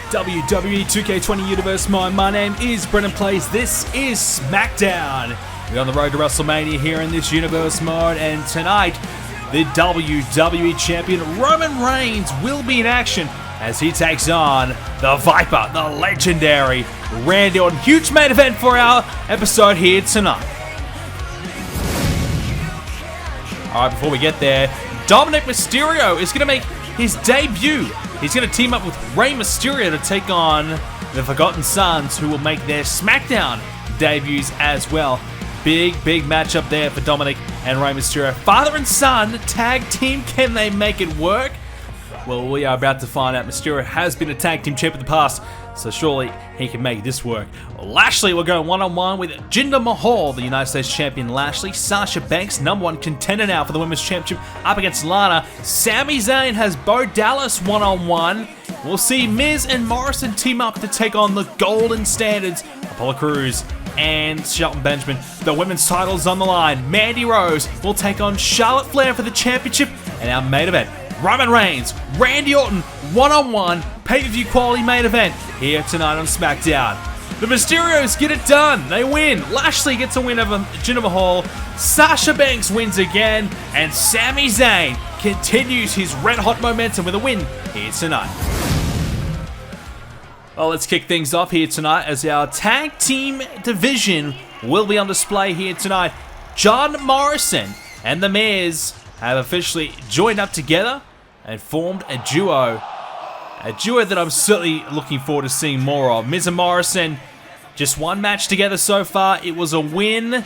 WWE 2k20 Universe Mode. My name is BrendenPlayz. This is Smackdown. We're on the road to WrestleMania here in this Universe Mode, and tonight, the WWE Champion Roman Reigns will be in action as he takes on the Viper, the legendary Randy Orton. Huge main event for our episode here tonight. Alright, before we get there, Dominic Mysterio is going to make his debut. He's going to team up with Rey Mysterio to take on the Forgotten Sons, who will make their Smackdown debuts as well. Big matchup there for Dominic and Rey Mysterio. Father and son tag team. Can they make it work? Well, we are about to find out. Mysterio has been a tag team champ in the past, so surely he can make this work. Lashley will go one-on-one with Jinder Mahal, the United States Champion Lashley. Sasha Banks, #1 contender now for the Women's Championship, up against Lana. Sami Zayn has Bo Dallas one-on-one. We'll see Miz and Morrison team up to take on the Golden Standards, Apollo Crews and Shelton Benjamin. The women's title's on the line. Mandy Rose will take on Charlotte Flair for the championship, and our main event, Roman Reigns, Randy Orton, one-on-one, pay-per-view quality main event here tonight on SmackDown. The Mysterios get it done. They win. Lashley gets a win over Jinder Mahal. Sasha Banks wins again, and Sami Zayn continues his red-hot momentum with a win here tonight. Well, let's kick things off here tonight as our tag team division will be on display here tonight. John Morrison and The Miz have officially joined up together and formed a duo. A duo that I'm certainly looking forward to seeing more of. Miz and Morrison, just one match together so far. It was a win.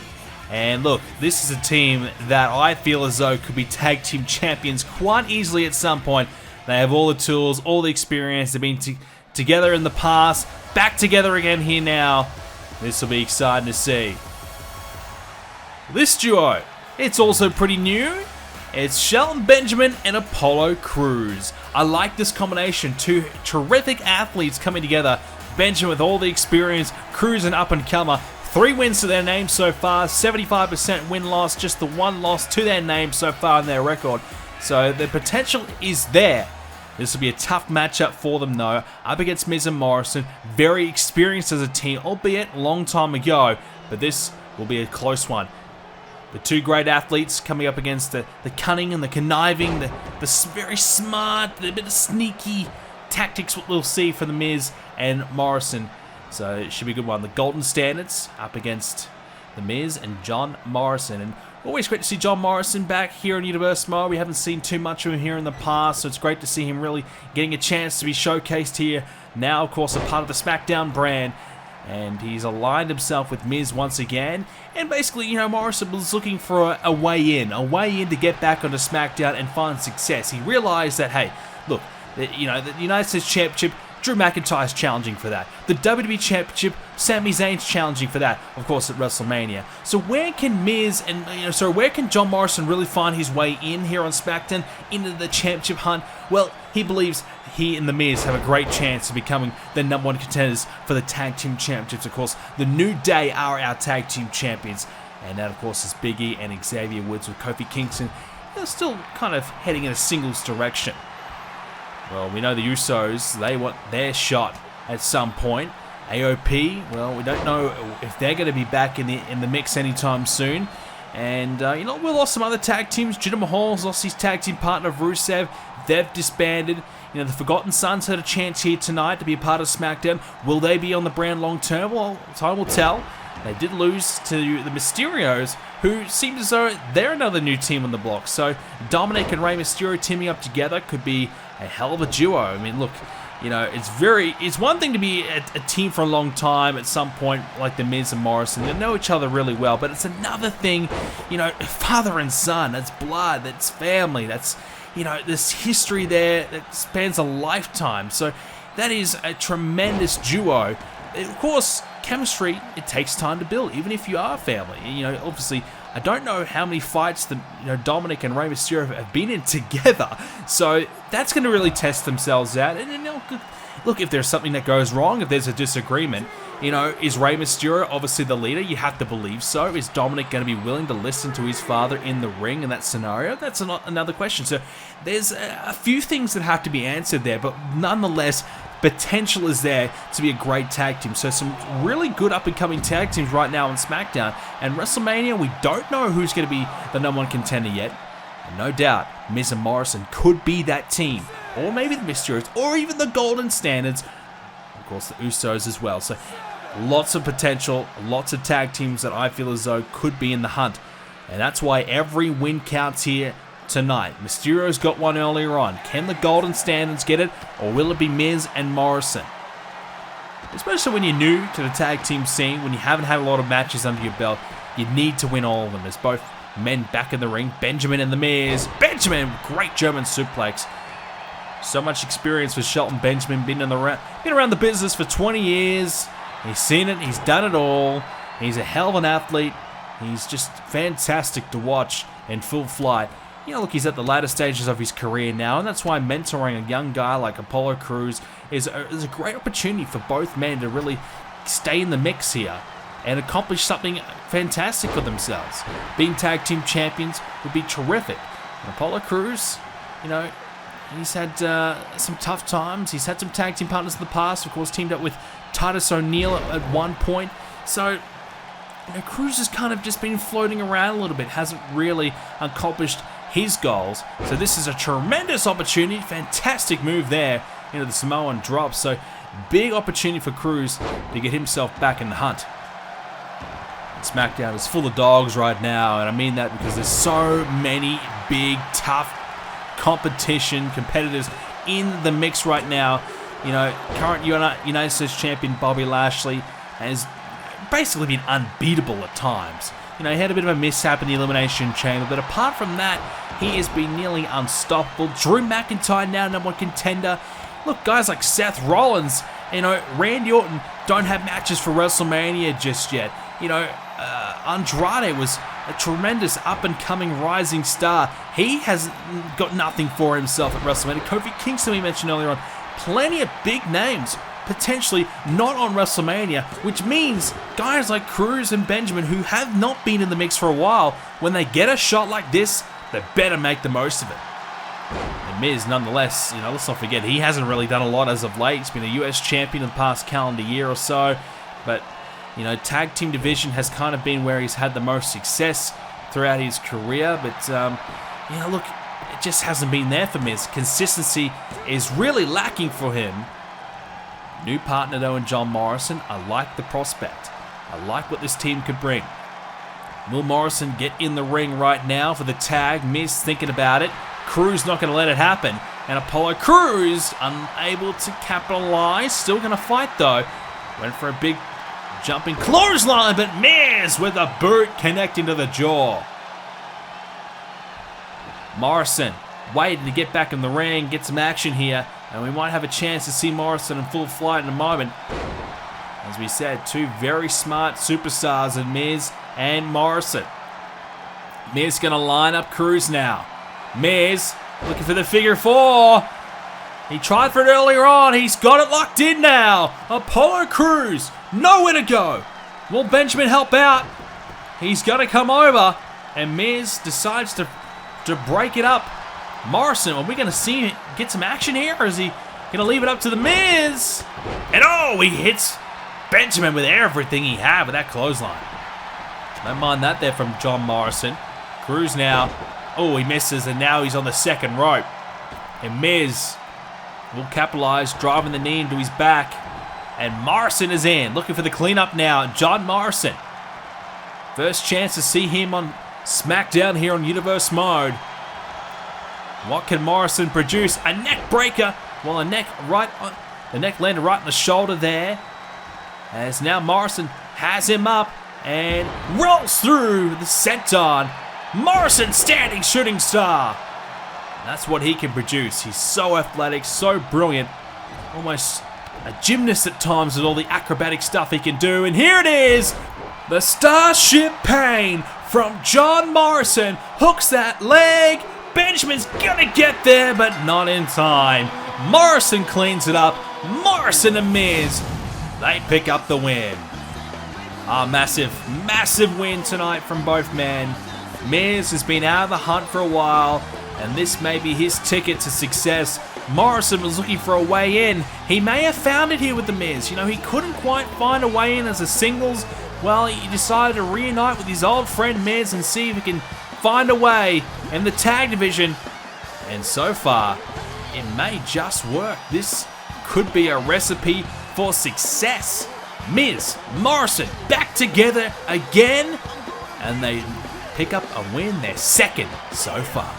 And look, this is a team that I feel as though could be tag team champions quite easily at some point. They have all the tools, all the experience. They've been together in the past, back together again here now. This will be exciting to see. This duo, it's also pretty new. It's Shelton Benjamin and Apollo Crews. I like this combination. Two terrific athletes coming together. Benjamin with all the experience, Crews an up-and-comer. 3 wins to their name so far, 75% win-loss, just the 1 loss to their name so far in their record. So the potential is there. This will be a tough matchup for them though, up against Miz and Morrison. Very experienced as a team, albeit a long time ago, but this will be a close one. The two great athletes coming up against the cunning and the conniving, the very smart, the bit of sneaky tactics what we'll see for the Miz and Morrison. So it should be a good one. The Golden Standards up against the Miz and John Morrison. And always great to see John Morrison back here in Universe Mode. We haven't seen too much of him here in the past, so it's great to see him really getting a chance to be showcased here. Now, of course, a part of the Smackdown brand. And he's aligned himself with Miz once again. And basically, you know, Morrison was looking for a way in to get back onto SmackDown and find success. He realized that, hey, look, the United States Championship, Drew McIntyre's challenging for that. The WWE Championship, Sami Zayn's challenging for that, of course, at WrestleMania. So where can Miz and, where can John Morrison really find his way in here on SmackDown into the championship hunt? Well, he believes he and The Miz have a great chance of becoming the #1 contenders for the Tag Team Championships. Of course, the New Day are our Tag Team Champions. And that, of course, is Big E and Xavier Woods with Kofi Kingston. They're still kind of heading in a singles direction. Well, we know the Usos, they want their shot at some point. AOP, well, we don't know if they're going to be back in the mix anytime soon. And, we lost some other tag teams. Jinder Mahal's lost his tag team partner, Rusev. They've disbanded. The Forgotten Sons had a chance here tonight to be a part of SmackDown. Will they be on the brand long term? Well, time will tell. They did lose to the Mysterios, who seems as though they're another new team on the block. So Dominic and Rey Mysterio teaming up together could be a hell of a duo. I mean, look, it's one thing to be a team for a long time at some point, like the Miz and Morrison. They know each other really well, but it's another thing, father and son. That's blood, that's family, that's, this history there that spans a lifetime. So that is a tremendous duo. Of course, chemistry, it takes time to build, even if you are family. Obviously, I don't know how many fights Dominic and Rey Mysterio have been in together, so that's going to really test themselves out. And look, if there's something that goes wrong, if there's a disagreement, is Rey Mysterio obviously the leader? You have to believe so. Is Dominic going to be willing to listen to his father in the ring in that scenario? That's another question. So there's a few things that have to be answered there, but nonetheless, potential is there to be a great tag team. So some really good up-and-coming tag teams right now on SmackDown. And WrestleMania, we don't know who's going to be the #1 contender yet. And no doubt, Miz and Morrison could be that team. Or maybe the Mysterios, or even the Golden Standards. Of course, the Usos as well. So lots of potential, lots of tag teams that I feel as though could be in the hunt. And that's why every win counts here tonight. Mysterio's got one earlier on. Can the Golden Standards get it, or will it be Miz and Morrison? Especially when you're new to the tag team scene, when you haven't had a lot of matches under your belt, you need to win all of them. There's both men back in the ring, Benjamin and the Miz. Benjamin, great German suplex. So much experience with Shelton Benjamin, been around the business for 20 years. He's seen it, he's done it all. He's a hell of an athlete. He's just fantastic to watch in full flight. You know, look, he's at the latter stages of his career now, and that's why mentoring a young guy like Apollo Crews is a great opportunity for both men to really stay in the mix here and accomplish something fantastic for themselves. Being tag team champions would be terrific. And Apollo Crews, you know, he's had some tough times. He's had some tag team partners in the past. Of course, teamed up with Titus O'Neil at one point. So, you know, Crews has kind of just been floating around a little bit. Hasn't really accomplished his goals. So this is a tremendous opportunity. Fantastic move there into the Samoan drop. So, big opportunity for Crews to get himself back in the hunt. SmackDown is full of dogs right now, and I mean that because there's so many big, tough competitors in the mix right now. You know, current United States champion Bobby Lashley has basically been unbeatable at times. You know, he had a bit of a mishap in the Elimination Chamber, but apart from that, he has been nearly unstoppable. Drew McIntyre now #1 contender. Look, guys like Seth Rollins, you know, Randy Orton don't have matches for WrestleMania just yet. You know, Andrade was a tremendous up-and-coming rising star. He has got nothing for himself at WrestleMania. Kofi Kingston, we mentioned earlier on, plenty of big names potentially not on WrestleMania, which means guys like Crews and Benjamin, who have not been in the mix for a while, when they get a shot like this, they better make the most of it. And Miz, nonetheless, you know, let's not forget, he hasn't really done a lot as of late. He's been a US champion in the past calendar year or so, but you know, tag team division has kind of been where he's had the most success throughout his career, but you know, look, it just hasn't been there for Miz. Consistency is really lacking for him. New partner though in John Morrison. I like the prospect. I like what this team could bring. Will Morrison get in the ring right now for the tag? Miz thinking about it. Crews not going to let it happen. And Apollo Crews unable to capitalize. Still going to fight though. Went for a big jumping clothesline, but Miz with a boot connecting to the jaw. Morrison waiting to get back in the ring, get some action here, and we might have a chance to see Morrison in full flight in a moment. As we said, two very smart superstars in Miz and Morrison. Miz going to line up Crews now. Miz looking for the figure four. He tried for it earlier on. He's got it locked in now. Apollo Crews, nowhere to go. Will Benjamin help out? He's got to come over. And Miz decides to break it up. Morrison, are we going to see him get some action here? Or is he going to leave it up to the Miz? And oh, he hits Benjamin with everything he had with that clothesline. Don't mind that there from John Morrison. Crews now. Oh, he misses, and now he's on the second rope. And Miz will capitalize, driving the knee into his back. And Morrison is in, looking for the cleanup now. John Morrison. First chance to see him on SmackDown here on Universe Mode. What can Morrison produce? A neck breaker. Well, the neck landed right on the shoulder there. As now Morrison has him up and rolls through the senton. Morrison standing shooting star. That's what he can produce. He's so athletic, so brilliant. Almost a gymnast at times with all the acrobatic stuff he can do. And here it is. The Starship Pain from John Morrison. Hooks that leg. Benjamin's gonna get there, but not in time. Morrison cleans it up. Morrison and Miz, they pick up the win. A massive win tonight from both men. Miz has been out of the hunt for a while. and this may be his ticket to success. Morrison was looking for a way in. He may have found it here with The Miz. You know, he couldn't quite find a way in as a singles. Well, he decided to reunite with his old friend Miz and see if he can find a way in the tag division. And so far, it may just work. This could be a recipe for success. Miz, Morrison, back together again. And they pick up a win, their second so far.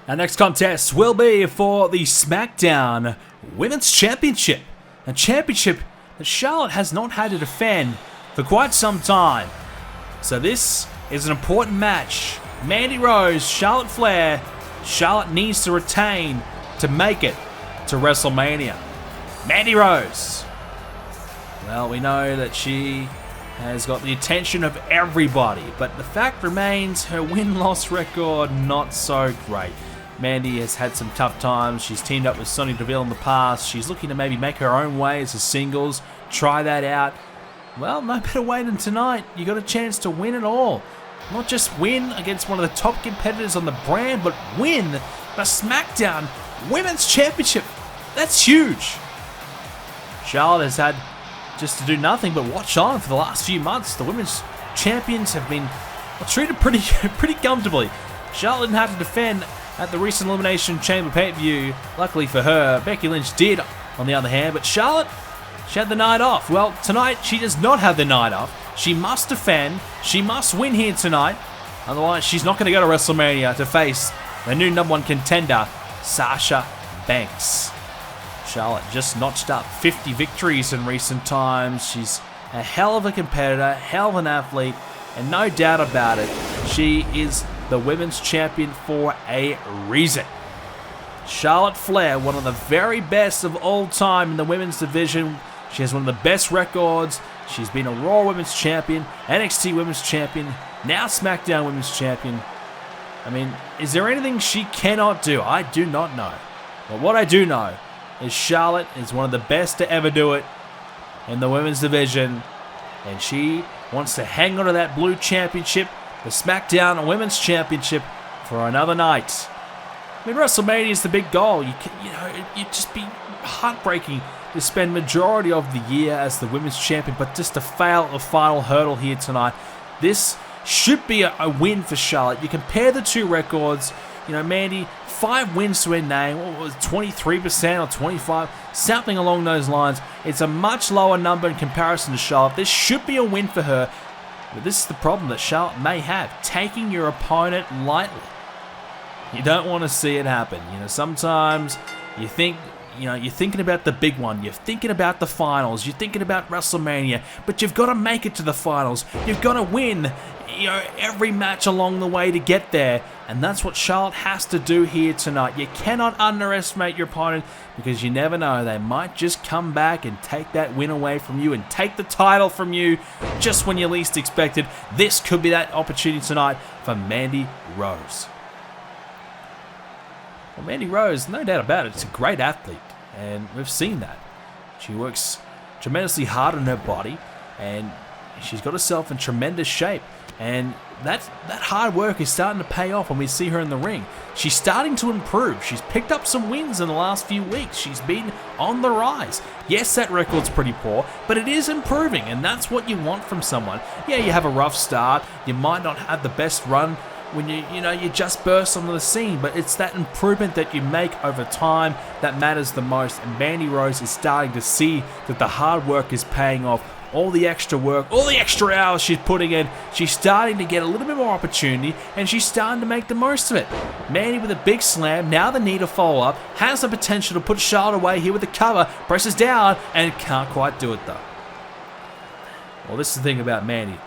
Our next contest will be for the Smackdown Women's Championship. A championship that Charlotte has not had to defend for quite some time. So this is an important match. Mandy Rose, Charlotte Flair. Charlotte needs to retain to make it to WrestleMania. Mandy Rose. Well, we know that she has got the attention of everybody, but the fact remains her win-loss record not so great. Mandy has had some tough times. She's teamed up with Sonya Deville in the past. She's looking to maybe make her own way as a singles. Try that out. Well, no better way than tonight. You got a chance to win it all. Not just win against one of the top competitors on the brand, but win the SmackDown Women's Championship. That's huge. Charlotte has had just to do nothing but watch on for the last few months. The women's champions have been treated pretty comfortably. Charlotte didn't have to defend at the recent Elimination Chamber pay-per-view. Luckily for her, Becky Lynch did, on the other hand, but Charlotte, she had the night off. Well, tonight she does not have the night off. She must defend. She must win here tonight. Otherwise, she's not going to go to WrestleMania to face the new #1 contender, Sasha Banks. Charlotte just notched up 50 victories in recent times. She's a hell of a competitor, hell of an athlete, and no doubt about it, she is the women's champion for a reason. Charlotte Flair, one of the very best of all time in the women's division. She has one of the best records. She's been a Raw Women's Champion, NXT Women's Champion, now SmackDown Women's Champion. I mean, is there anything she cannot do? I do not know. But what I do know is Charlotte is one of the best to ever do it in the women's division. And she wants to hang on to that blue championship, the SmackDown Women's Championship, for another night. I mean, WrestleMania is the big goal. It'd just be heartbreaking to spend majority of the year as the women's champion, but just to fail the final hurdle here tonight. This should be a win for Charlotte. You compare the two records. You know, Mandy, 5 wins to her name. What was it, 23% or 25%? Something along those lines. It's a much lower number in comparison to Charlotte. This should be a win for her. But this is the problem that Charlotte may have, taking your opponent lightly. You don't want to see it happen. You know, sometimes you think, you're thinking about the big one. You're thinking about the finals. You're thinking about WrestleMania. But you've got to make it to the finals. You've got to win, every match along the way to get there. And that's what Charlotte has to do here tonight. You cannot underestimate your opponent because you never know. They might just come back and take that win away from you and take the title from you just when you least expect it. This could be that opportunity tonight for Mandy Rose. Well, Mandy Rose, no doubt about it, is a great athlete, and we've seen that. She works tremendously hard on her body, and she's got herself in tremendous shape, and that hard work is starting to pay off when we see her in the ring. She's starting to improve. She's picked up some wins in the last few weeks. She's been on the rise. Yes, that record's pretty poor, but it is improving, and that's what you want from someone. Yeah, you have a rough start. You might not have the best run when you just burst onto the scene, but it's that improvement that you make over time that matters the most. And Mandy Rose is starting to see that the hard work is paying off. All the extra work, all the extra hours she's putting in, she's starting to get a little bit more opportunity, and she's starting to make the most of it. Mandy with a big slam, now the need to follow up, has the potential to put Charlotte away here with the cover, presses down, and can't quite do it though. Well, this is the thing about Mandy.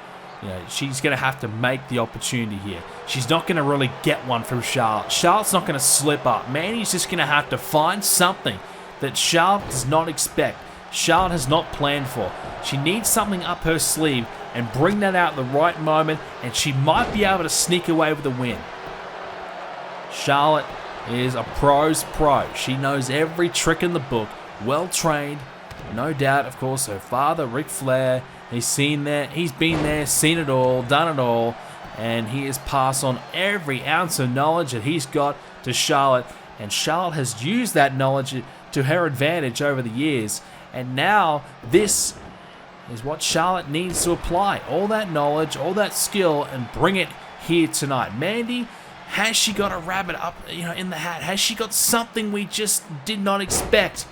She's going to have to make the opportunity here. She's not going to really get one from Charlotte. Charlotte's not going to slip up. Mandy's just going to have to find something that Charlotte does not expect. Charlotte has not planned for. She needs something up her sleeve and bring that out at the right moment, and she might be able to sneak away with a win. Charlotte is a pro's pro. She knows every trick in the book, well trained. No doubt, of course, her father, Ric Flair, he's been there, seen it all, done it all, and he has passed on every ounce of knowledge that he's got to Charlotte, and Charlotte has used that knowledge to her advantage over the years, and now this is what Charlotte needs to apply. All that knowledge, all that skill, and bring it here tonight. Mandy, has she got a rabbit up, in the hat? Has she got something we just did not expect?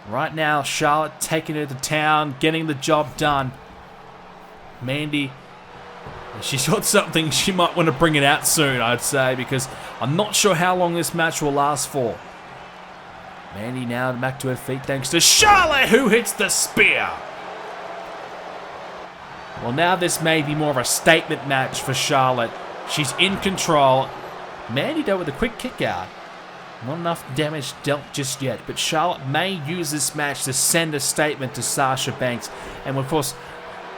Right now, Charlotte taking her to town, getting the job done. Mandy, she's got something, she might want to bring it out soon, I'd say, because I'm not sure how long this match will last for. Mandy now back to her feet thanks to Charlotte, who hits the spear. Well, now this may be more of a statement match for Charlotte. She's in control. Mandy dealt with a quick kick out. Not enough damage dealt just yet, but Charlotte may use this match to send a statement to Sasha Banks. And of course,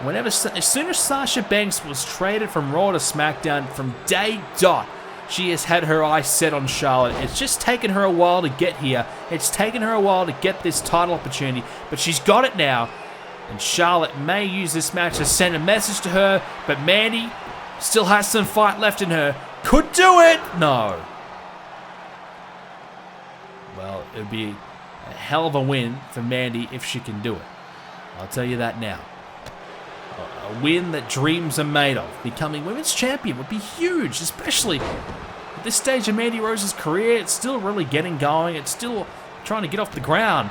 as soon as Sasha Banks was traded from Raw to SmackDown, from day dot, she has had her eyes set on Charlotte. It's just taken her a while to get here. It's taken her a while to get this title opportunity, but she's got it now. And Charlotte may use this match to send a message to her, but Mandy still has some fight left in her. Could do it! No. Well, it would be a hell of a win for Mandy if she can do it. I'll tell you that now. A win that dreams are made of. Becoming women's champion would be huge, especially at this stage of Mandy Rose's career. It's still really getting going. It's still trying to get off the ground.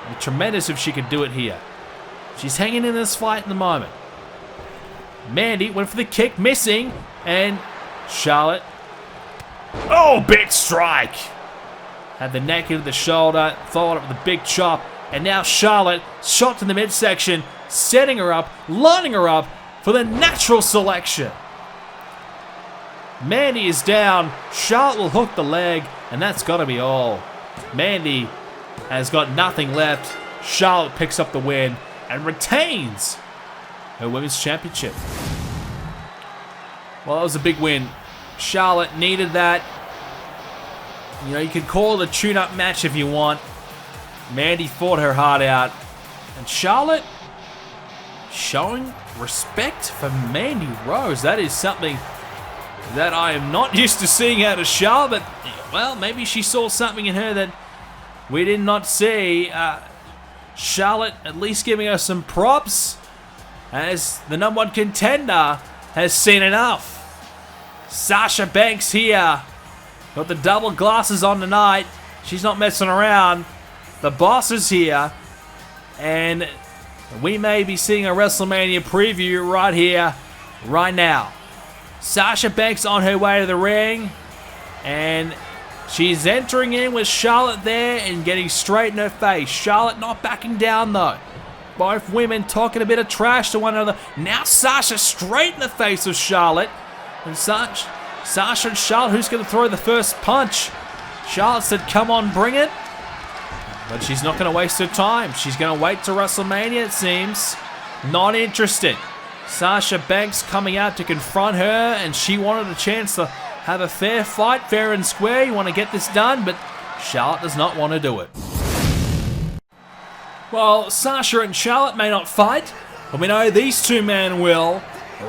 It'd be tremendous if she could do it here. She's hanging in this fight at the moment. Mandy went for the kick, missing, and Charlotte. Oh, big strike! Had the neck into the shoulder, followed up with a big chop, and now Charlotte shot to the midsection, setting her up, lining her up for the natural selection. Mandy is down, Charlotte will hook the leg, and that's got to be all. Mandy has got nothing left. Charlotte picks up the win and retains her women's championship. Well, that was a big win. Charlotte needed that. You can call it a tune-up match if you want. Mandy fought her heart out. And Charlotte showing respect for Mandy Rose. That is something that I am not used to seeing out of Charlotte. But, well, maybe she saw something in her that we did not see. Charlotte at least giving us some props, as the #1 contender has seen enough. Sasha Banks here. Got the double glasses on tonight. She's not messing around. The boss is here. And we may be seeing a WrestleMania preview right here, right now. Sasha Banks on her way to the ring. And she's entering in with Charlotte there and getting straight in her face. Charlotte not backing down though. Both women talking a bit of trash to one another. Now Sasha straight in the face of Charlotte. And Sasha and Charlotte, who's going to throw the first punch? Charlotte said, come on, bring it. But she's not going to waste her time. She's going to wait to WrestleMania, it seems. Not interested. Sasha Banks coming out to confront her, and she wanted a chance to have a fair fight, fair and square. You want to get this done, but Charlotte does not want to do it. Well, Sasha and Charlotte may not fight, but we know these two men will.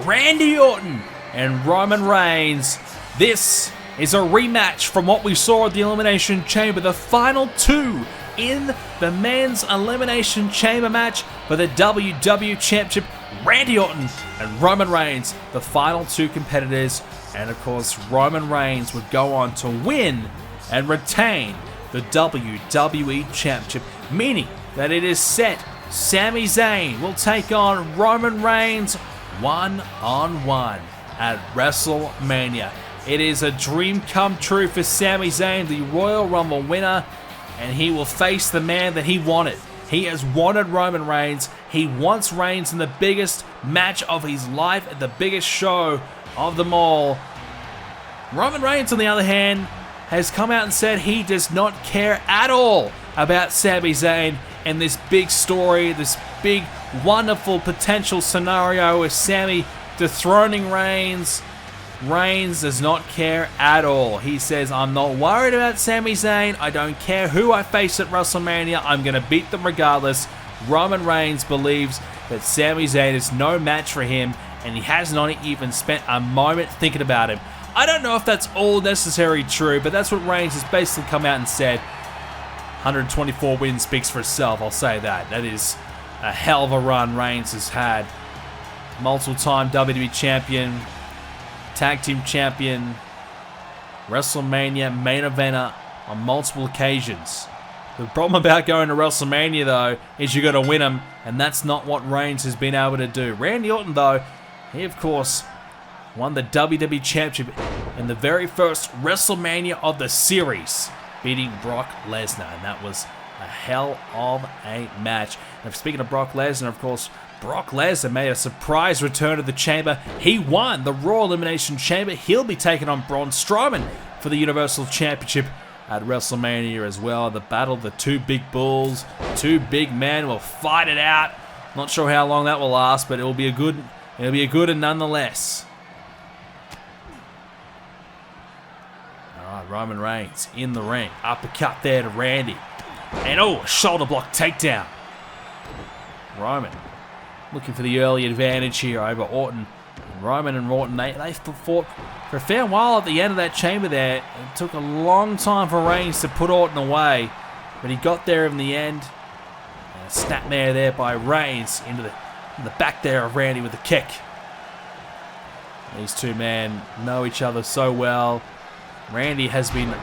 Randy Orton and Roman Reigns. This is a rematch from what we saw at the Elimination Chamber, the final two in the men's Elimination Chamber match for the WWE Championship. Randy Orton and Roman Reigns, the final two competitors. And of course, Roman Reigns would go on to win and retain the WWE Championship, meaning that it is set. Sami Zayn will take on Roman Reigns one-on-one at WrestleMania. It is a dream come true for Sami Zayn, the Royal Rumble winner, and he will face the man that he wanted. He has wanted Roman Reigns. He wants Reigns in the biggest match of his life, at the biggest show of them all. Roman Reigns, on the other hand, has come out and said he does not care at all about Sami Zayn and this big story, this big, wonderful potential scenario with Sami dethroning Reigns. Reigns does not care at all. He says, I'm not worried about Sami Zayn. I don't care who I face at WrestleMania. I'm going to beat them regardless. Roman Reigns believes that Sami Zayn is no match for him, and he has not even spent a moment thinking about him. I don't know if that's all necessarily true, but that's what Reigns has basically come out and said. 124 wins speaks for itself, I'll say that. That is a hell of a run Reigns has had. Multiple-time WWE Champion, Tag Team Champion, WrestleMania main eventer on multiple occasions. The problem about going to WrestleMania, though, is you got to win them, and that's not what Reigns has been able to do. Randy Orton, though, he, of course, won the WWE Championship in the very first WrestleMania of the series, beating Brock Lesnar, and that was a hell of a match. And speaking of Brock Lesnar, of course, Brock Lesnar made a surprise return to the Chamber. He won the Raw Elimination Chamber. He'll be taking on Braun Strowman for the Universal Championship at WrestleMania as well. The battle of the two big bulls, two big men will fight it out. Not sure how long that will last, but it'll be a good one nonetheless. All right, Roman Reigns in the ring, uppercut there to Randy, and a shoulder block takedown. Roman looking for the early advantage here over Orton. Roman and Orton, they fought for a fair while at the end of that chamber there. It took a long time for Reigns to put Orton away, but he got there in the end. And a snapmare there by Reigns into the back there of Randy with a kick. These two men know each other so well. Randy has been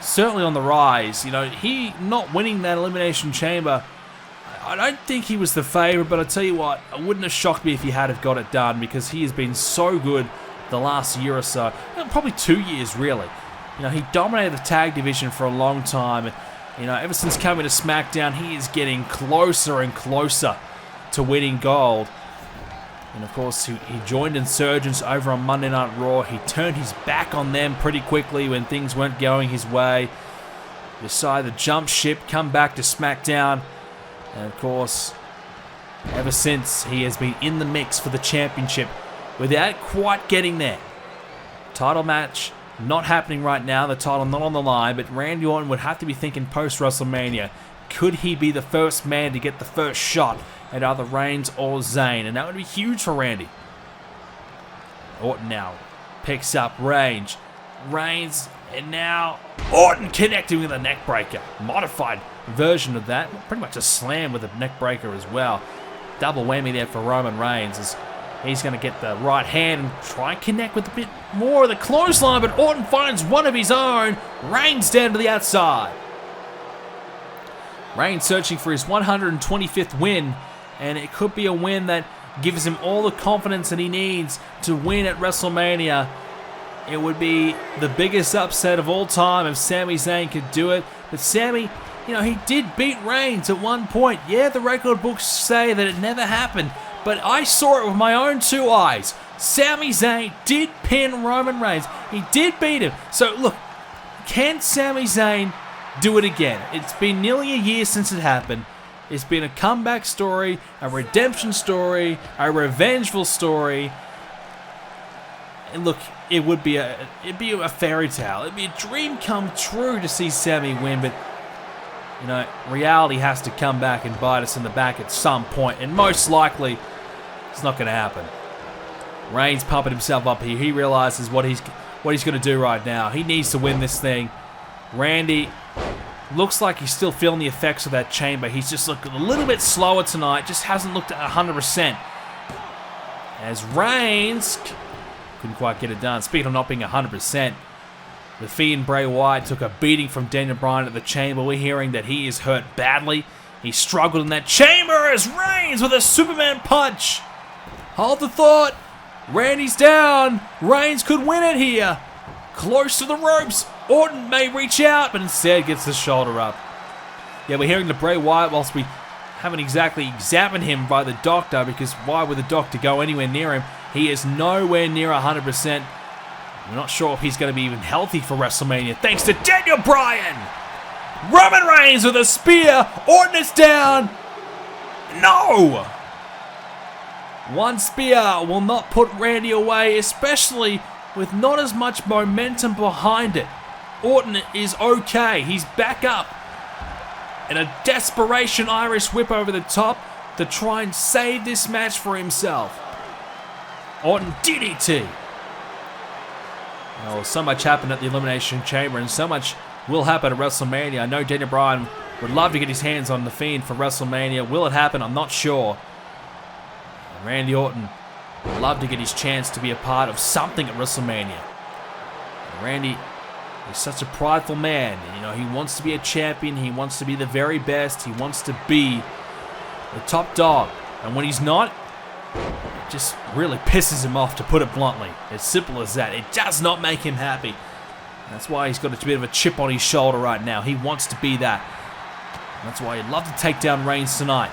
certainly on the rise. You know, he not winning that Elimination Chamber, I don't think he was the favourite, but I tell you what, it wouldn't have shocked me if he had have got it done, because he has been so good the last year or so, probably 2 years really. You know, he dominated the tag division for a long time, and you know, ever since coming to SmackDown, he is getting closer and closer to winning gold. And of course, he joined Insurgents over on Monday Night Raw. He turned his back on them pretty quickly when things weren't going his way. Decided to jump ship, come back to SmackDown. And of course, ever since, he has been in the mix for the championship without quite getting there. Title match not happening right now, the title not on the line, but Randy Orton would have to be thinking post-WrestleMania, could he be the first man to get the first shot at either Reigns or Zayn? And that would be huge for Randy. Orton now picks up Reigns, and now Orton connecting with a neck breaker. Modified version of that. Pretty much a slam with a neck breaker as well. Double whammy there for Roman Reigns as he's going to get the right hand and try and connect with a bit more of the clothesline, but Orton finds one of his own. Reigns down to the outside. Reigns searching for his 125th win, and it could be a win that gives him all the confidence that he needs to win at WrestleMania. It would be the biggest upset of all time if Sami Zayn could do it. But Sami, you know, he did beat Reigns at one point. Yeah, the record books say that it never happened, but I saw it with my own two eyes. Sami Zayn did pin Roman Reigns. He did beat him. So look, can Sami Zayn do it again? It's been nearly a year since it happened. It's been a comeback story, a redemption story, a revengeful story. And look, it'd be a fairy tale. It'd be a dream come true to see Sami win, but you know, reality has to come back and bite us in the back at some point, and most likely, it's not going to happen. Reigns pumping himself up here. He realizes what he's going to do right now. He needs to win this thing. Randy looks like he's still feeling the effects of that chamber. He's just looking a little bit slower tonight. Just hasn't looked at 100%. As Reigns couldn't quite get it done. Speaking of not being 100%, The Fiend Bray Wyatt took a beating from Daniel Bryan at the chamber. We're hearing that he is hurt badly. He struggled in that chamber as Reigns with a Superman punch. Hold the thought. Randy's down. Reigns could win it here. Close to the ropes. Orton may reach out, but instead gets the shoulder up. Yeah, we're hearing the Bray Wyatt whilst we haven't exactly examined him by the doctor, because why would the doctor go anywhere near him? He is nowhere near 100%. We're not sure if he's going to be even healthy for WrestleMania, thanks to Daniel Bryan. Roman Reigns with a spear. Orton is down. No! One spear will not put Randy away, especially with not as much momentum behind it. Orton is okay. He's back up. And a desperation Irish whip over the top to try and save this match for himself. Orton DDT. Oh, so much happened at the Elimination Chamber, and so much will happen at WrestleMania. I know Daniel Bryan would love to get his hands on The Fiend for WrestleMania. Will it happen? I'm not sure. Randy Orton would love to get his chance to be a part of something at WrestleMania. Randy is such a prideful man. You know, he wants to be a champion. He wants to be the very best. He wants to be the top dog. And when he's not, it just really pisses him off, to put it bluntly. As simple as that. It does not make him happy. That's why he's got a bit of a chip on his shoulder right now. He wants to be that. That's why he'd love to take down Reigns tonight.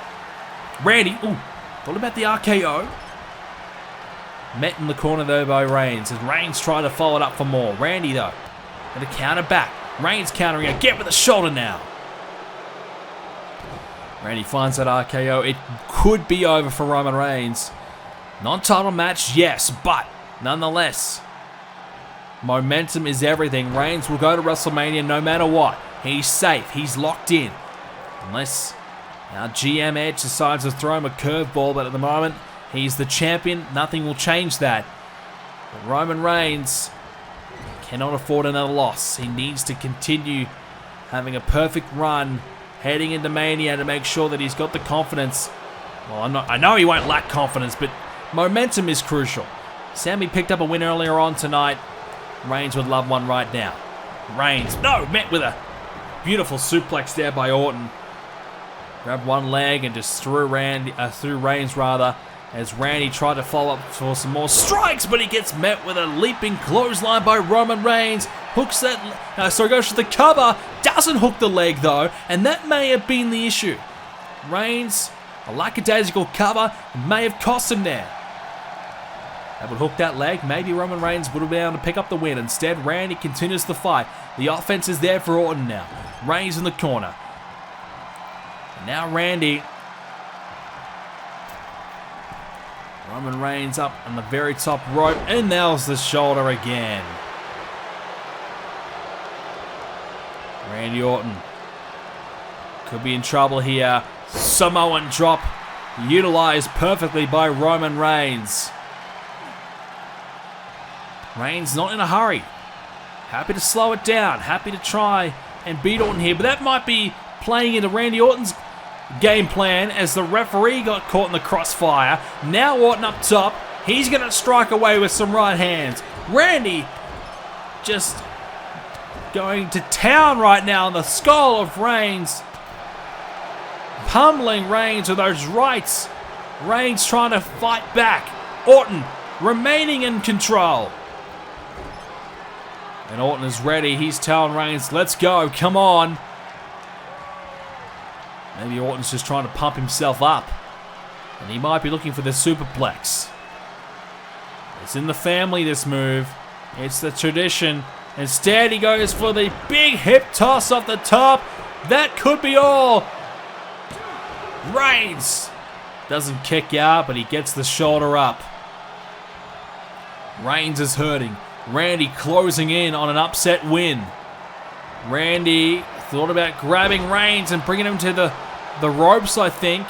Randy, ooh, thought about the RKO. Met in the corner though by Reigns, as Reigns tried to follow it up for more. Randy though, going to counter back. Reigns countering again with the shoulder now. Randy finds that RKO. It could be over for Roman Reigns. Non-title match, yes, but nonetheless, momentum is everything. Reigns will go to WrestleMania no matter what. He's safe. He's locked in. Unless our GM Edge decides to throw him a curveball, but at the moment, he's the champion. Nothing will change that. But Roman Reigns cannot afford another loss. He needs to continue having a perfect run heading into Mania to make sure that he's got the confidence. Well, I know he won't lack confidence, but momentum is crucial. Sami picked up a win earlier on tonight. Reigns would love one right now. Reigns, no, met with a beautiful suplex there by Orton. Grabbed one leg and just threw Reigns as Randy tried to follow up for some more strikes, but he gets met with a leaping clothesline by Roman Reigns. Hooks that, goes for the cover, doesn't hook the leg though, and that may have been the issue. Reigns, a lackadaisical cover, may have cost him there. That would hook that leg. Maybe Roman Reigns would have been able to pick up the win. Instead, Randy continues the fight. The offense is there for Orton now. Reigns in the corner. And now Randy. Roman Reigns up on the very top rope and nails the shoulder again. Randy Orton could be in trouble here. Samoan drop utilized perfectly by Roman Reigns. Reigns not in a hurry. Happy to slow it down. Happy to try and beat Orton here. But that might be playing into Randy Orton's game plan, as the referee got caught in the crossfire. Now Orton up top. He's going to strike away with some right hands. Randy just going to town right now on the skull of Reigns. Pummeling Reigns with those rights. Reigns trying to fight back. Orton remaining in control. And Orton is ready. He's telling Reigns, let's go, come on. Maybe Orton's just trying to pump himself up. And he might be looking for the superplex. It's in the family, this move. It's the tradition. Instead, he goes for the big hip toss off the top. That could be all. Reigns doesn't kick out, but he gets the shoulder up. Reigns is hurting. Randy closing in on an upset win. Randy thought about grabbing Reigns and bringing him to the ropes, I think.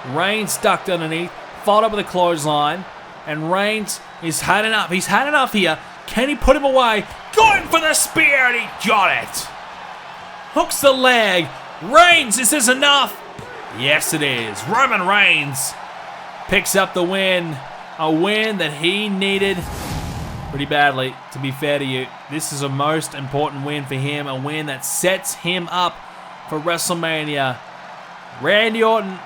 Reigns ducked underneath, followed up with a clothesline, and Reigns has had enough. He's had enough here. Can he put him away? Going for the spear, and he got it. Hooks the leg. Reigns, is this enough? Yes, it is. Roman Reigns picks up the win. A win that he needed pretty badly, to be fair to you. This is a most important win for him, a win that sets him up for WrestleMania. Randy Orton,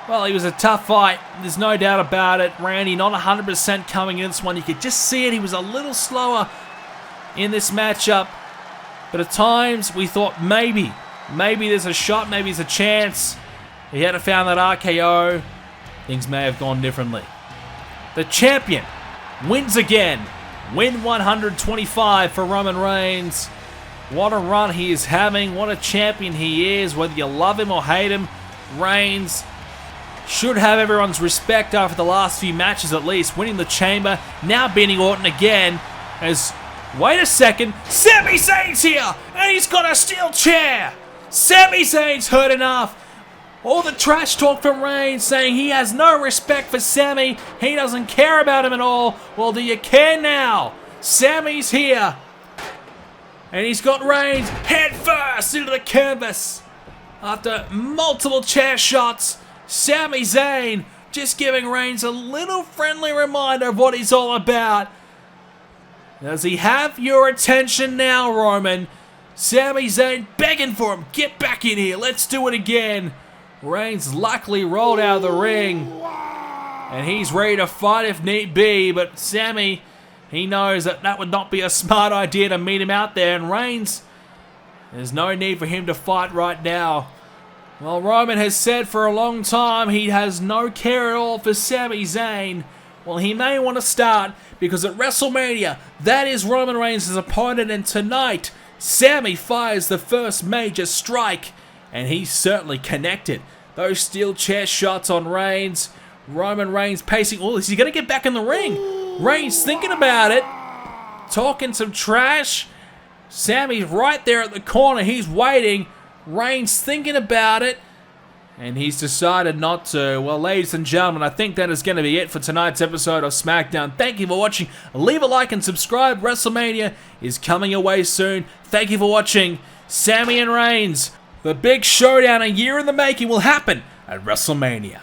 well, he was a tough fight. There's no doubt about it. Randy not 100% coming in this one. You could just see it. He was a little slower in this matchup. But at times, we thought maybe there's a shot, maybe there's a chance. He had found that RKO. Things may have gone differently. The champion wins again. Win 125 for Roman Reigns. What a run he is having. What a champion he is. Whether you love him or hate him, Reigns should have everyone's respect after the last few matches at least. Winning the Chamber, now beating Orton again. As, wait a second, Sami Zayn's here! And he's got a steel chair! Sami Zayn's hurt enough! All the trash talk from Reigns saying he has no respect for Sami. He doesn't care about him at all. Well, do you care now? Sami's here. And he's got Reigns head first into the canvas. After multiple chair shots, Sami Zayn just giving Reigns a little friendly reminder of what he's all about. Does he have your attention now, Roman? Sami Zayn begging for him. Get back in here. Let's do it again. Reigns luckily rolled out of the ring. And he's ready to fight if need be. But Sami, he knows that that would not be a smart idea to meet him out there. And Reigns, there's no need for him to fight right now. Well, Roman has said for a long time he has no care at all for Sami Zayn. Well, he may want to start because at WrestleMania, that is Roman Reigns' opponent. And tonight, Sami fires the first major strike. And he's certainly connected. Those steel chair shots on Reigns. Roman Reigns pacing. Oh, is he going to get back in the ring? Reigns thinking about it. Talking some trash. Sami's right there at the corner. He's waiting. Reigns thinking about it. And he's decided not to. Well, ladies and gentlemen, I think that is going to be it for tonight's episode of Smackdown. Thank you for watching. Leave a like and subscribe. WrestleMania is coming away soon. Thank you for watching. Sami and Reigns. The big showdown, a year in the making, will happen at WrestleMania.